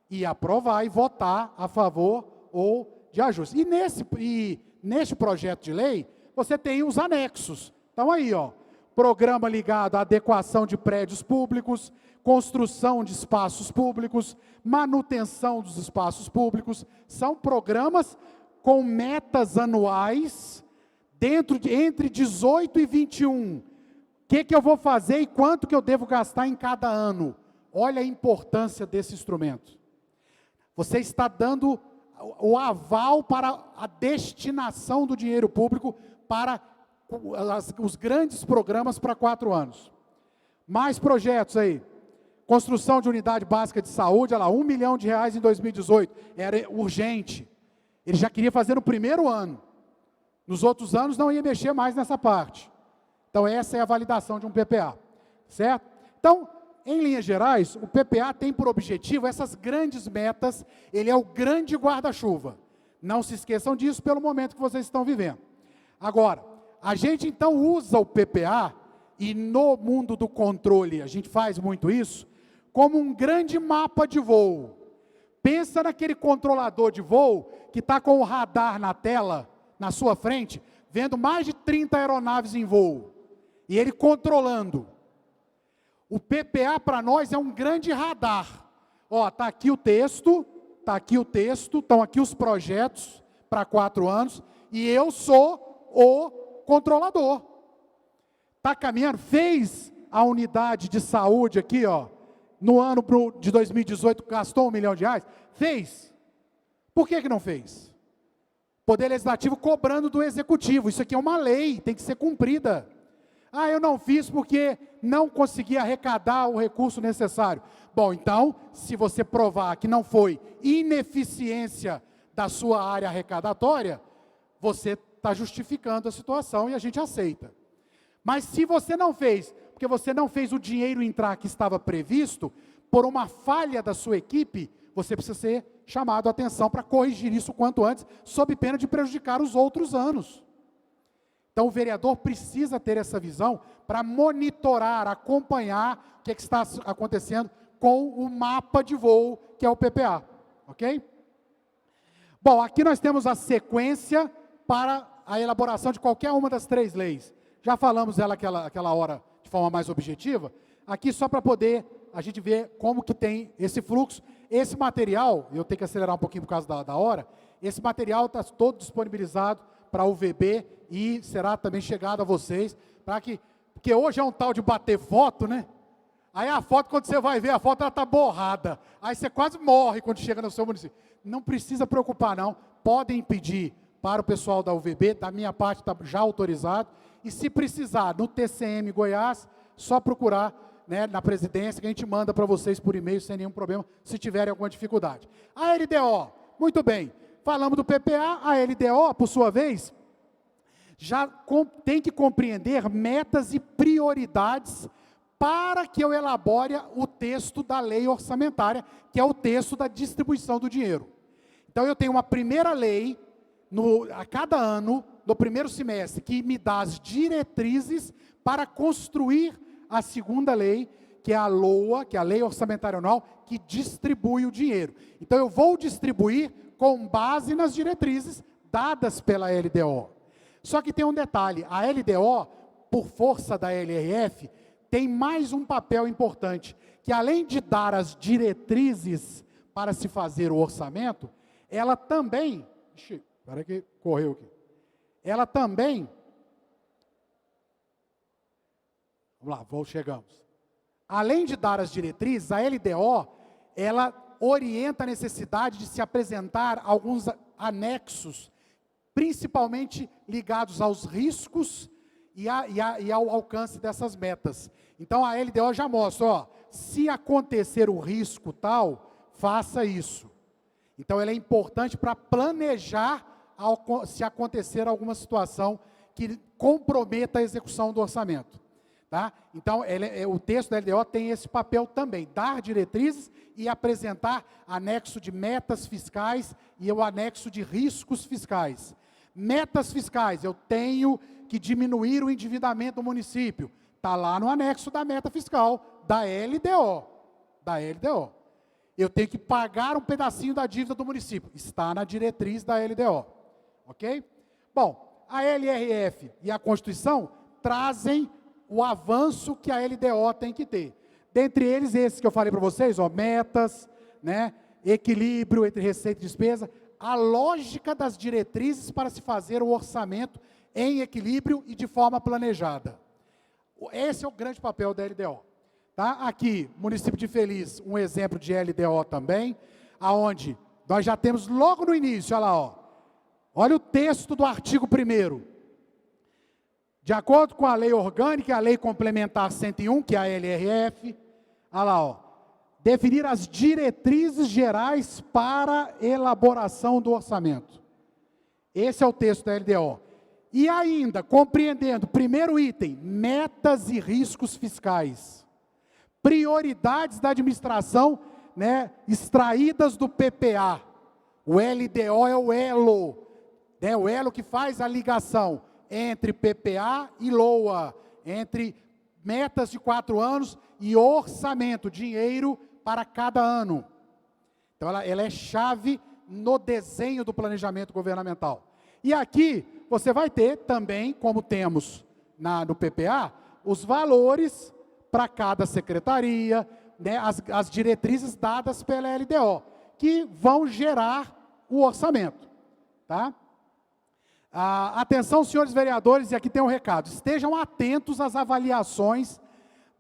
E aprovar e votar a favor ou de ajuste. E neste projeto de lei, você tem os anexos. Então aí, ó, programa ligado à adequação de prédios públicos, construção de espaços públicos, manutenção dos espaços públicos, são programas com metas anuais, entre 18 e 21. O que eu vou fazer e quanto que eu devo gastar em cada ano? Olha a importância desse instrumento. Você está dando o aval para a destinação do dinheiro público para os grandes programas para 4 anos. Mais projetos aí. Construção de unidade básica de saúde, olha lá, R$1 milhão em 2018. Era urgente. Ele já queria fazer no primeiro ano. Nos outros anos não ia mexer mais nessa parte. Então essa é a validação de um PPA. Certo? Então, em linhas gerais, o PPA tem por objetivo essas grandes metas, ele é o grande guarda-chuva. Não se esqueçam disso pelo momento que vocês estão vivendo. Agora, a gente então usa o PPA, e no mundo do controle, a gente faz muito isso, como um grande mapa de voo. Pensa naquele controlador de voo, que está com o radar na tela, na sua frente, vendo mais de 30 aeronaves em voo, e ele controlando. O PPA para nós é um grande radar. Ó, está aqui o texto, estão aqui os projetos para 4 anos, e eu sou o controlador. Está caminhando, fez a unidade de saúde aqui, ó, no ano de 2018, gastou R$1 milhão? Fez. Por que não fez? Poder Legislativo cobrando do Executivo, isso aqui é uma lei, tem que ser cumprida. Ah, eu não fiz porque não consegui arrecadar o recurso necessário. Bom, então, se você provar que não foi ineficiência da sua área arrecadatória, você está justificando a situação e a gente aceita. Mas se você não fez, porque você não fez o dinheiro entrar que estava previsto, por uma falha da sua equipe, você precisa ser chamado a atenção para corrigir isso o quanto antes, sob pena de prejudicar os outros anos. Então, o vereador precisa ter essa visão para monitorar, acompanhar o que está acontecendo com o mapa de voo, que é o PPA. Ok? Bom, aqui nós temos a sequência para a elaboração de qualquer uma das 3 leis. Já falamos dela aquela hora de forma mais objetiva. Aqui só para poder a gente ver como que tem esse fluxo. Esse material, eu tenho que acelerar um pouquinho por causa da hora, esse material está todo disponibilizado para o UVB e será também chegado a vocês, porque hoje é um tal de bater foto, né? Aí a foto, quando você vai ver a foto, ela está borrada. Aí você quase morre quando chega no seu município. Não precisa preocupar, não. Podem pedir para o pessoal da UVB, da minha parte está já autorizado. E se precisar, no TCM Goiás, só procurar, né, na presidência, que a gente manda para vocês por e-mail sem nenhum problema, se tiverem alguma dificuldade. A LDO, muito bem. Falamos do PPA, a LDO, por sua vez, já tem que compreender metas e prioridades para que eu elabore o texto da lei orçamentária, que é o texto da distribuição do dinheiro. Então, eu tenho uma primeira lei, a cada ano, no primeiro semestre, que me dá as diretrizes para construir a segunda lei, que é a LOA, que é a Lei Orçamentária Anual, que distribui o dinheiro. Então, eu vou distribuir com base nas diretrizes dadas pela LDO. Só que tem um detalhe, a LDO, por força da LRF, tem mais um papel importante, que além de dar as diretrizes para se fazer o orçamento, ela também, espera que correu aqui, ela também, vamos lá, chegamos. Além de dar as diretrizes, a LDO, ela orienta a necessidade de se apresentar alguns anexos, principalmente ligados aos riscos e ao alcance dessas metas. Então, a LDO já mostra, ó, se acontecer o risco tal, faça isso. Então, ela é importante para planejar se acontecer alguma situação que comprometa a execução do orçamento. Tá? Então, o texto da LDO tem esse papel também, dar diretrizes e apresentar anexo de metas fiscais e o anexo de riscos fiscais. Metas fiscais, eu tenho que diminuir o endividamento do município. Está lá no anexo da meta fiscal da LDO. Eu tenho que pagar um pedacinho da dívida do município. Está na diretriz da LDO. Ok? Bom, a LRF e a Constituição trazem o avanço que a LDO tem que ter. Dentre eles, esses que eu falei para vocês, ó, metas, né, equilíbrio entre receita e despesa, a lógica das diretrizes para se fazer o orçamento em equilíbrio e de forma planejada. Esse é o grande papel da LDO. Tá? Aqui, município de Feliz, um exemplo de LDO também, aonde nós já temos logo no início, olha lá, ó, olha o texto do artigo 1º. De acordo com a lei orgânica e a lei complementar 101, que é a LRF, olha lá, ó, definir as diretrizes gerais para elaboração do orçamento. Esse é o texto da LDO. E ainda, compreendendo, primeiro item, metas e riscos fiscais. Prioridades da administração, né, extraídas do PPA. O LDO é o elo, né, o elo que faz a ligação entre PPA e LOA, entre metas de 4 anos e orçamento, dinheiro para cada ano. Então, ela é chave no desenho do planejamento governamental. E aqui, você vai ter também, como temos no PPA, os valores para cada secretaria, né, as diretrizes dadas pela LDO, que vão gerar o orçamento. Tá? Atenção, senhores vereadores, e aqui tem um recado. Estejam atentos às avaliações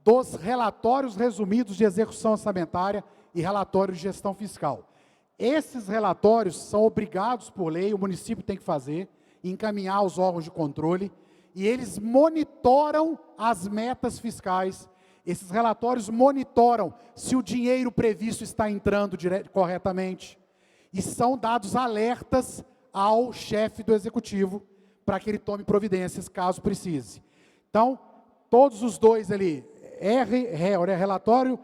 dos relatórios resumidos de execução orçamentária e relatórios de gestão fiscal. Esses relatórios são obrigados por lei, o município tem que fazer, encaminhar aos órgãos de controle, e eles monitoram as metas fiscais. Esses relatórios monitoram se o dinheiro previsto está entrando corretamente, e são dados alertas ao chefe do executivo, para que ele tome providências, caso precise. Então, todos os dois ali, relatório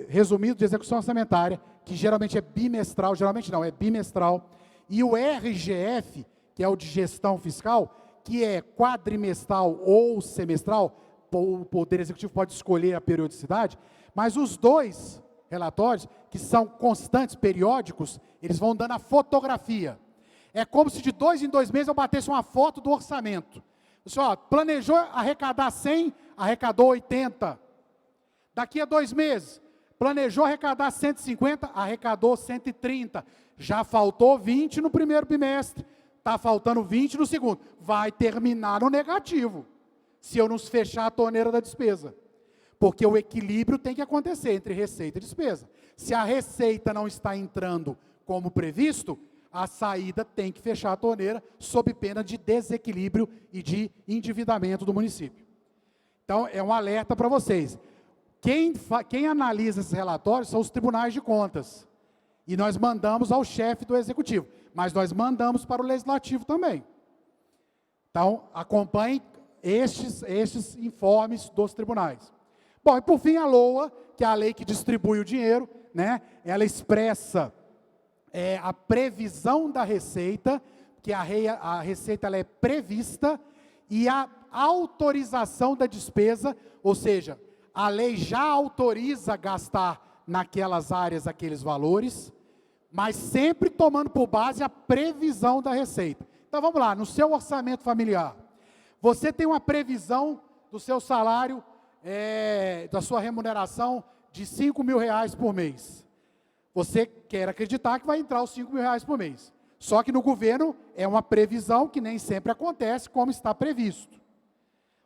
resumido de execução orçamentária, que geralmente é bimestral, geralmente não, é bimestral, e o RGF, que é o de gestão fiscal, que é quadrimestral ou semestral, o Poder Executivo pode escolher a periodicidade, mas os dois relatórios, que são constantes, periódicos, eles vão dando a fotografia. É como se de 2 em 2 meses eu batesse uma foto do orçamento. Você, ó, planejou arrecadar 100, arrecadou 80. Daqui a 2 meses, planejou arrecadar 150, arrecadou 130. Já faltou 20 no primeiro bimestre, está faltando 20 no segundo. Vai terminar no negativo, se eu não fechar a torneira da despesa. Porque o equilíbrio tem que acontecer entre receita e despesa. Se a receita não está entrando como previsto, a saída tem que fechar a torneira, sob pena de desequilíbrio e de endividamento do município. Então, é um alerta para vocês. Quem analisa esses relatórios são os tribunais de contas. E nós mandamos ao chefe do executivo, mas nós mandamos para o legislativo também. Então, acompanhem estes informes dos tribunais. Bom, e por fim a LOA, que é a lei que distribui o dinheiro, né? Ela expressa a previsão da receita, que a receita ela é prevista, e a autorização da despesa, ou seja, a lei já autoriza gastar naquelas áreas aqueles valores, mas sempre tomando por base a previsão da receita. Então vamos lá, no seu orçamento familiar, você tem uma previsão do seu salário, da sua remuneração de R$ 5.000 por mês. Você quer acreditar que vai entrar os R$ 5.000 por mês. Só que no governo é uma previsão que nem sempre acontece como está previsto.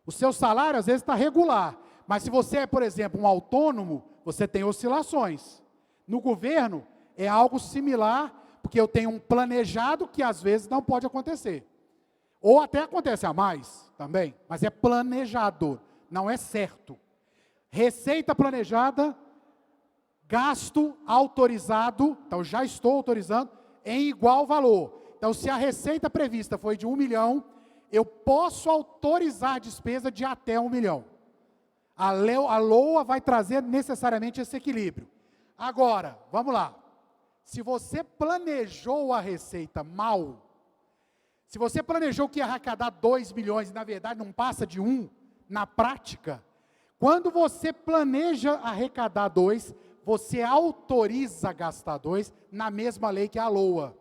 O seu salário às vezes está regular, mas se você é, por exemplo, um autônomo, você tem oscilações. No governo é algo similar, porque eu tenho um planejado que às vezes não pode acontecer. Ou até acontece a mais também, mas é planejado, não é certo. Receita planejada, gasto autorizado, então já estou autorizando, em igual valor. Então, se a receita prevista foi de 1 milhão, eu posso autorizar a despesa de até 1 milhão. A LOA vai trazer necessariamente esse equilíbrio. Agora, vamos lá. Se você planejou a receita mal, se você planejou que ia arrecadar 2 milhões e na verdade não passa de 1, na prática, quando você planeja arrecadar 2, você autoriza gastar 2 na mesma lei que a LOA.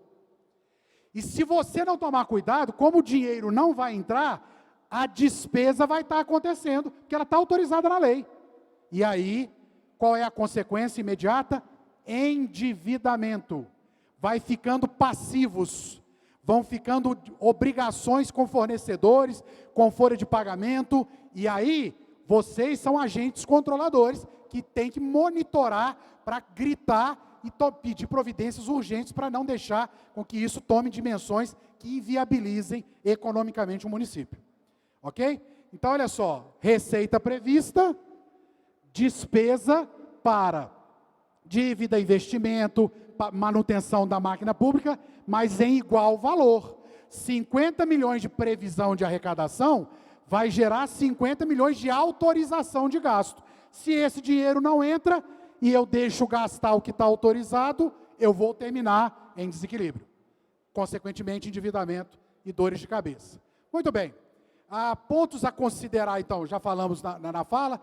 E se você não tomar cuidado, como o dinheiro não vai entrar, a despesa vai estar acontecendo, porque ela está autorizada na lei. E aí, qual é a consequência imediata? Endividamento. Vai ficando passivos, vão ficando obrigações com fornecedores, com folha de pagamento, e aí vocês são agentes controladores que têm que monitorar para gritar e pedir providências urgentes para não deixar com que isso tome dimensões que inviabilizem economicamente o município. Ok? Então, olha só, receita prevista, despesa para dívida, investimento, manutenção da máquina pública, mas em igual valor. 50 milhões de previsão de arrecadação vai gerar 50 milhões de autorização de gasto. Se esse dinheiro não entra e eu deixo gastar o que está autorizado, eu vou terminar em desequilíbrio. Consequentemente, endividamento e dores de cabeça. Muito bem. Pontos a considerar, então, já falamos na fala,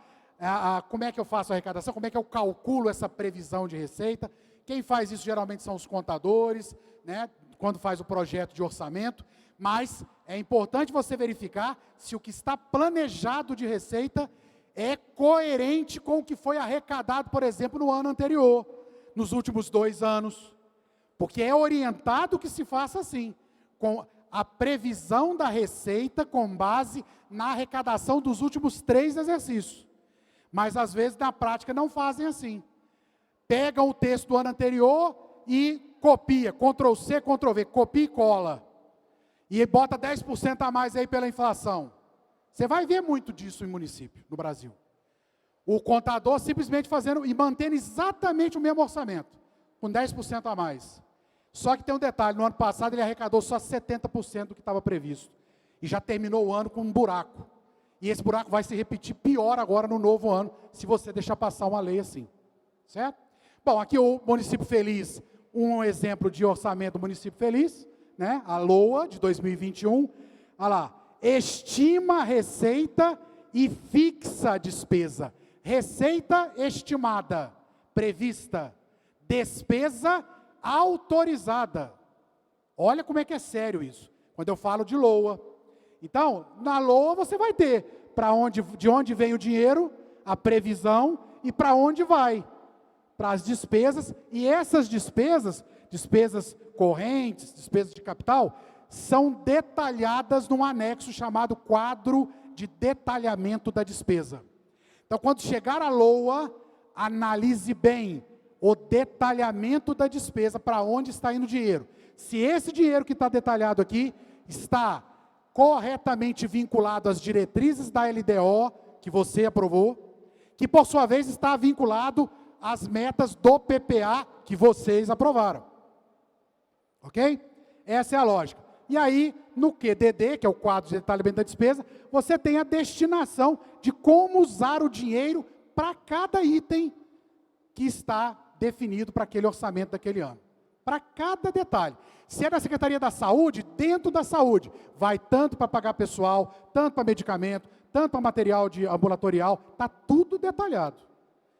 como é que eu faço a arrecadação, como é que eu calculo essa previsão de receita. Quem faz isso geralmente são os contadores, né, quando faz o projeto de orçamento, mas é importante você verificar se o que está planejado de receita é coerente com o que foi arrecadado, por exemplo, no ano anterior, nos últimos 2 anos, porque é orientado que se faça assim, com a previsão da receita com base na arrecadação dos últimos 3 exercícios. Mas, às vezes, na prática, não fazem assim. Pegam o texto do ano anterior e copia, Ctrl+C, Ctrl+V, copia e cola. E bota 10% a mais aí pela inflação. Você vai ver muito disso em município, no Brasil. O contador simplesmente fazendo e mantendo exatamente o mesmo orçamento, com 10% a mais. Só que tem um detalhe, no ano passado ele arrecadou só 70% do que estava previsto. E já terminou o ano com um buraco. E esse buraco vai se repetir pior agora no novo ano, se você deixar passar uma lei assim. Certo? Bom, aqui o Município Feliz, um exemplo de orçamento do Município Feliz, né? A LOA de 2021. Olha lá, estima a receita e fixa a despesa. Receita estimada, prevista. Despesa autorizada. Olha como é que é sério isso, quando eu falo de LOA. Então, na LOA você vai ter de onde vem o dinheiro, a previsão e para onde vai. Para as despesas, e essas despesas correntes, despesas de capital, são detalhadas num anexo chamado quadro de detalhamento da despesa. Então, quando chegar a LOA, analise bem o detalhamento da despesa, para onde está indo o dinheiro. Se esse dinheiro que está detalhado aqui está corretamente vinculado às diretrizes da LDO, que você aprovou, que por sua vez está vinculado às metas do PPA, que vocês aprovaram. Ok? Essa é a lógica. E aí, no QDD, que é o quadro de detalhamento da despesa, você tem a destinação de como usar o dinheiro para cada item que está definido para aquele orçamento daquele ano. Para cada detalhe. Se é da Secretaria da Saúde, dentro da saúde, vai tanto para pagar pessoal, tanto para medicamento, tanto para material ambulatorial, está tudo detalhado.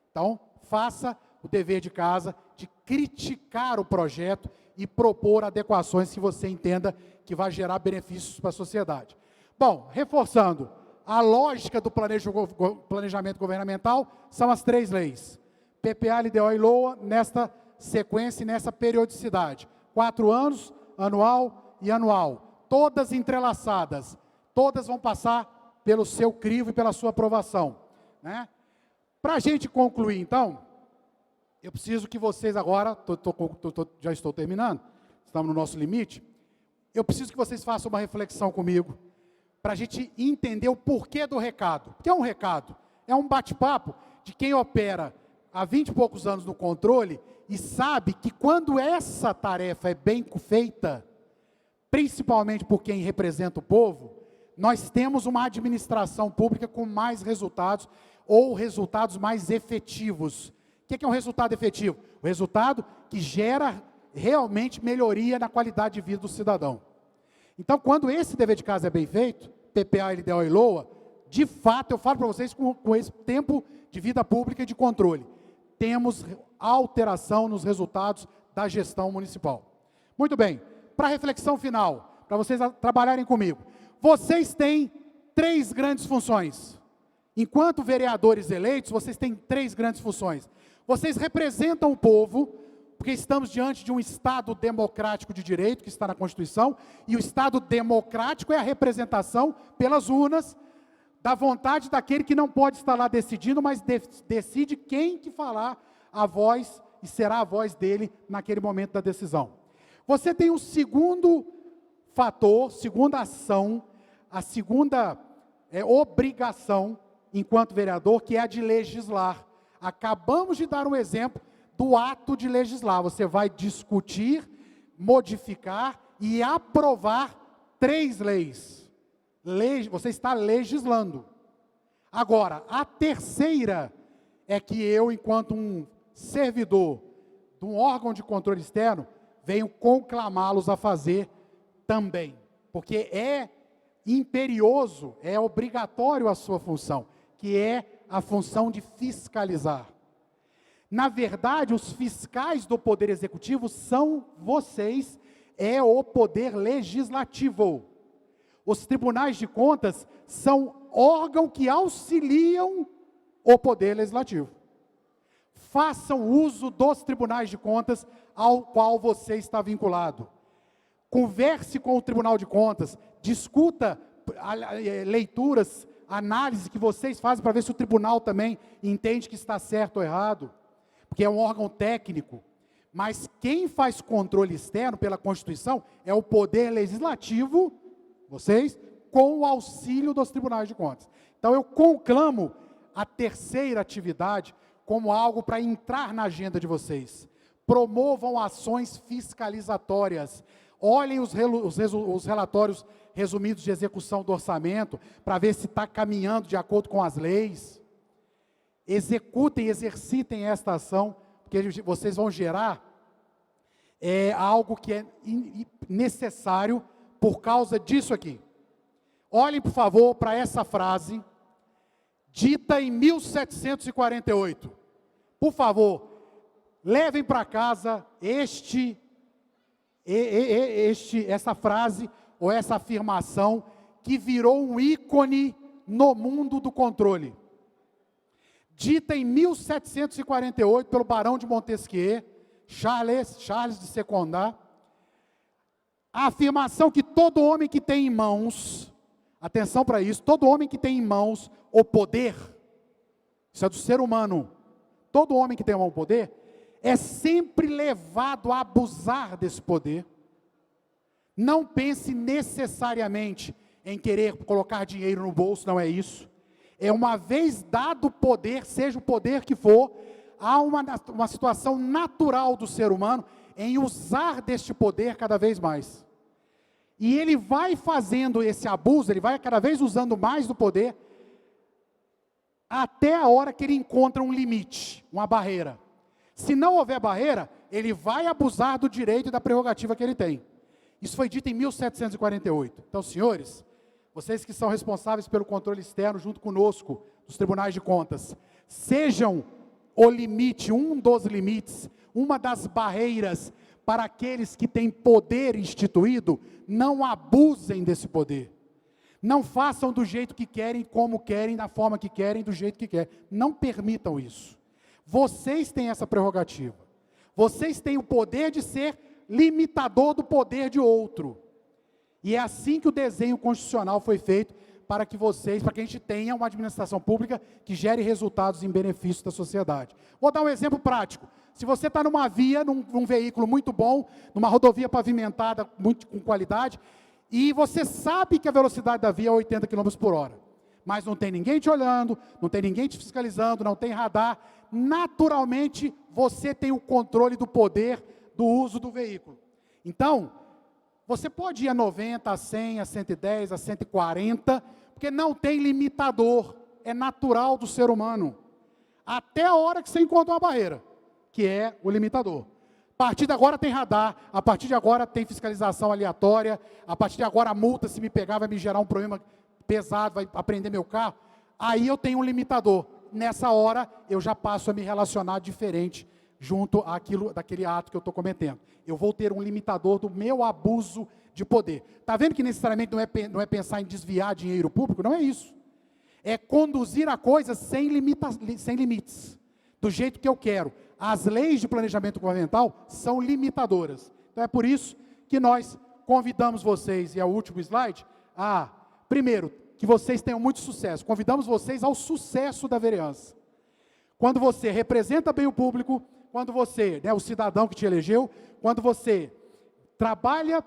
Então, faça o dever de casa de criticar o projeto e propor adequações que você entenda que vai gerar benefícios para a sociedade. Bom, reforçando, a lógica do planejamento governamental são as 3 leis. PPA, LDO e LOA, nesta sequência e nessa periodicidade. 4 anos, anual e anual. Todas entrelaçadas. Todas vão passar pelo seu crivo e pela sua aprovação, né? Para a gente concluir, então, eu preciso que vocês agora, já estou terminando, estamos no nosso limite, eu preciso que vocês façam uma reflexão comigo, para a gente entender o porquê do recado. O que é um recado? É um bate-papo de quem opera há 20 e poucos anos no controle e sabe que quando essa tarefa é bem feita, principalmente por quem representa o povo, nós temos uma administração pública com mais resultados ou resultados mais efetivos. O que é um resultado efetivo? O resultado que gera realmente melhoria na qualidade de vida do cidadão. Então, quando esse dever de casa é bem feito, PPA, LDO e LOA, de fato, eu falo para vocês com esse tempo de vida pública e de controle, temos alteração nos resultados da gestão municipal. Muito bem, para a reflexão final, para vocês trabalharem comigo. Vocês têm 3 grandes funções. Enquanto vereadores eleitos, vocês têm 3 grandes funções. Vocês representam o povo, porque estamos diante de um Estado democrático de direito, que está na Constituição, e o Estado democrático é a representação pelas urnas da vontade daquele que não pode estar lá decidindo, mas decide quem que falar a voz, e será a voz dele naquele momento da decisão. Você tem um segundo fator, segunda ação, a segunda obrigação, enquanto vereador, que é a de legislar. Acabamos de dar um exemplo do ato de legislar. Você vai discutir, modificar e aprovar 3 leis. Você está legislando. Agora, a terceira é que eu, enquanto um servidor de um órgão de controle externo, venho conclamá-los a fazer também. Porque é imperioso, é obrigatório a sua função, que é a função de fiscalizar. Na verdade, os fiscais do Poder Executivo são vocês, é o Poder Legislativo. Os tribunais de contas são órgão que auxiliam o Poder Legislativo. Façam uso dos tribunais de contas ao qual você está vinculado. Converse com o Tribunal de Contas, discuta leituras, análise que vocês fazem para ver se o tribunal também entende que está certo ou errado, porque é um órgão técnico. Mas quem faz controle externo pela Constituição é o Poder Legislativo, vocês, com o auxílio dos tribunais de contas. Então eu conclamo a terceira atividade como algo para entrar na agenda de vocês. Promovam ações fiscalizatórias. Olhem os relatórios resumidos de execução do orçamento, para ver se está caminhando de acordo com as leis. Executem, exercitem esta ação, porque vocês vão gerar algo que é necessário por causa disso aqui. Olhem, por favor, para essa frase, dita em 1748. Por favor, levem para casa essa frase ou essa afirmação que virou um ícone no mundo do controle. Dita em 1748 pelo barão de Montesquieu, Charles de Secondat, a afirmação que todo homem que tem em mãos, atenção para isso, todo homem que tem em mãos o poder, isso é do ser humano, todo homem que tem em mão o poder, é sempre levado a abusar desse poder. Não pense necessariamente em querer colocar dinheiro no bolso, não é isso. É uma vez dado o poder, seja o poder que for, há uma situação natural do ser humano em usar deste poder cada vez mais. E ele vai fazendo esse abuso, ele vai cada vez usando mais do poder, até a hora que ele encontra um limite, uma barreira. Se não houver barreira, ele vai abusar do direito e da prerrogativa que ele tem. Isso foi dito em 1748. Então, senhores, vocês que são responsáveis pelo controle externo junto conosco, dos tribunais de contas, sejam o limite, um dos limites, uma das barreiras para aqueles que têm poder instituído, não abusem desse poder. Não façam do jeito que querem, como querem, da forma que querem, do jeito que querem. Não permitam isso. Vocês têm essa prerrogativa. Vocês têm o poder de ser limitador do poder de outro. E é assim que o desenho constitucional foi feito, para que a gente tenha uma administração pública que gere resultados em benefício da sociedade. Vou dar um exemplo prático. Se você está numa via, num veículo muito bom, numa rodovia pavimentada muito com qualidade, e você sabe que a velocidade da via é 80 km por hora, mas não tem ninguém te olhando, não tem ninguém te fiscalizando, não tem radar, naturalmente você tem o controle do poder do uso do veículo. Então, você pode ir a 90, a 100, a 110, a 140, porque não tem limitador, é natural do ser humano. Até a hora que você encontra uma barreira, que é o limitador. A partir de agora tem radar, a partir de agora tem fiscalização aleatória, a partir de agora a multa, se me pegar, vai me gerar um problema pesado, vai apreender meu carro. Aí eu tenho um limitador. Nessa hora, eu já passo a me relacionar diferente junto daquele ato que eu estou cometendo. Eu vou ter um limitador do meu abuso de poder. Está vendo que necessariamente não é pensar em desviar dinheiro público? Não é isso. É conduzir a coisa sem limites, do jeito que eu quero. As leis de planejamento governamental são limitadoras. Então é por isso que nós convidamos vocês, e é o último slide, primeiro, que vocês tenham muito sucesso. Convidamos vocês ao sucesso da vereança. Quando você representa bem o público, quando você, o cidadão que te elegeu, quando você trabalha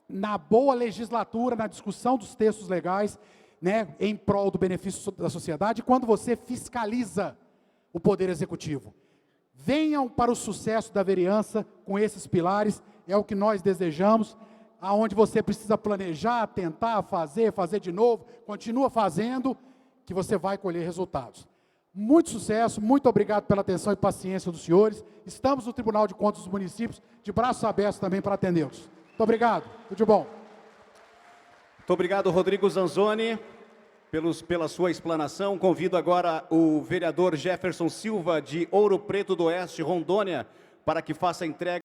na boa legislatura, na discussão dos textos legais, em prol do benefício da sociedade, quando você fiscaliza o Poder Executivo. Venham para o sucesso da vereança com esses pilares, é o que nós desejamos, aonde você precisa planejar, tentar, fazer de novo, continua fazendo, que você vai colher resultados. Muito sucesso, muito obrigado pela atenção e paciência dos senhores. Estamos no Tribunal de Contas dos Municípios, de braços abertos também para atendê-los. Muito obrigado, tudo de bom. Muito obrigado, Rodrigo Zanzoni, pela sua explanação. Convido agora o vereador Jefferson Silva, de Ouro Preto do Oeste, Rondônia, para que faça a entrega